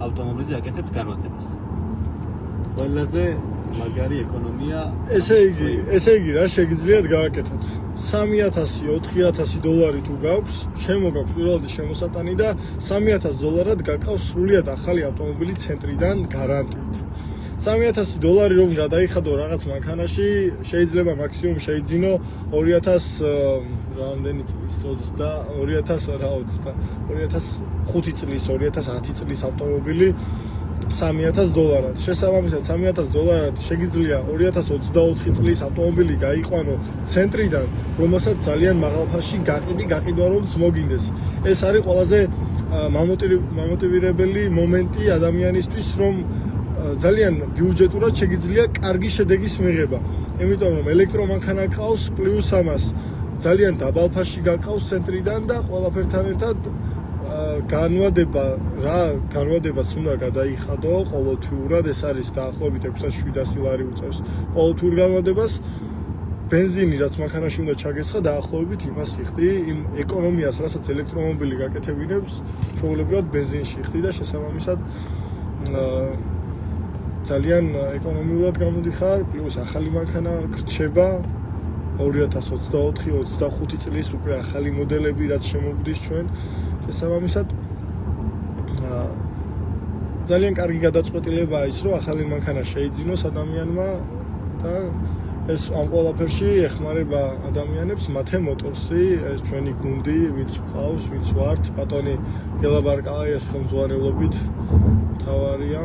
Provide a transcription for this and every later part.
ავტომობილზე აკეთებთ განათებას. ყველაზე მაგარი ეკონომია. ესე იგი რა შეგიძლიათ გააკეთოთ 3000-4000 დოლარი თუ გაქვს შემოგაქვს პირველადი შემოსატანი და $3000 გაკავს სრულიად ახალი ავტომობილი ცენტრიდან გარანტიით 3000 დოლარი რომ გადაიხადო რაღაც მანქანაში შეიძლება მაქსიმუმ შეიძინო 2000 რამდენი წლის 2005 წლის 2010 წლის ავტომობილი $3000 შესაბამისად $3000 შეგიძლია 2024 წლის ავტომობილი გაიყვანო ცენტრიდან რომელსაც ძალიან მაღალ ფასში გაყიდვა რომ მოგინდეს ეს არის ყველაზე მამოტივირებელი მომენტი ადამიანისთვის რომ ძალიან ბიუჯეტურად შეგიძლია კარგი შედეგის მიღება იმიტომ რომ ელექტრომანქანა ყავს პლუს ამას ძალიან დაბალ ფასში გაკავს ცენტრიდან და ყველაფერთან ერთად განვადებაც უნდა გადაიხადო ყოველთვიურად ეს არის დაახლოებით 600-700 ლარი უწევს ყოველთვიურ განვადებას ბენზინი რაც მანქანაში უნდა ჩაგესხა დაახლოებით იმას იხდი იმ ეკონომიას რასაც ელექტრომობილი გაკეთებინებს ჩვეულებრივად ბენზინში იხდი და შესაბამისად ძალიან ეკონომიურად გამოდიხარ პლუს ახალი მანქანა გრჩება 2024-25 წლის უკვე ახალი მოდელები რაც შემოგვდის ჩვენ შესაბამისად ძალიან კარგი გადაწყვეტილებაა ის რომ ახალი მანქანა შეიძინოს ადამიანმა და ეს ამ ყველაფერში ეხმარება ადამიანებს მათე მოტორსი ეს ჩვენი გუნდი ვინც ყავს ვინც ვართ ბატონი გელაბარკალაიას ხელმძღვანელობით თავარია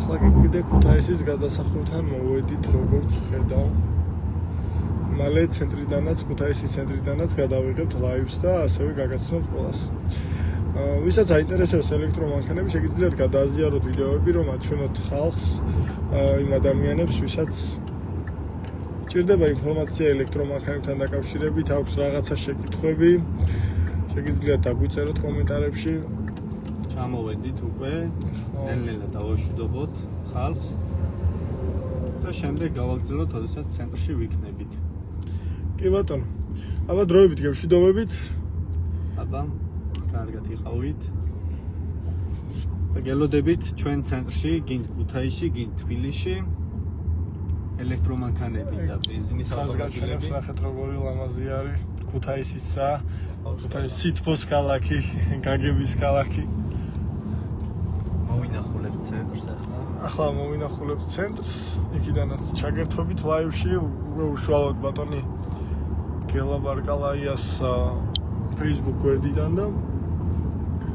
ახლა კიდე ქუთაისის გადასახურთან მოვედით როგორც ხედავ მალე ცენტრიდანაც ქუთაისის ცენტრიდანაც გადავიღებთ ლაივს და ასევე გაგაცნობთ ყველას ვისაც აინტერესებს ელექტრომანქანები შეგიძლიათ გადააზიაროთ ვიდეოები რომ აჩვენოთ ხალხს იმ ადამიანებს ვისაც ჭირდება ინფორმაცია ელექტრომანქანებთან დაკავშირებით აქვს რაღაცა შეკითხვები შეგიძლიათ დაგვიწეროთ კომენტარებში ჩამოვედით უკვე ნელ-ნელა დავაშვიდობოთ ხალხს და შემდეგ გავაგრძელოთ როდესაც ცენტრში ვიქნებით კი ბატონო აბა დროებით გევშვიდობებით აბა კარგად იყავით და გელოდებით ჩვენ ცენტრში გინდ ქუთაისში გინდ თბილისში ელექტრომანქანები და ბენზინის ავტომობილები ნახეთ როგორი ლამაზი არის ქუთაისისა ქუთაისის სითბოს ქალაქი გაგების ქალაქი მოვინახულებთ ცენტრს ახლა მოვინახულებთ ცენტრს იქიდანაც ჩაგერთვებით ლაივში უკვე უშუალოდ ბატონი გელაბარკალაიას Facebook გვერდიდან და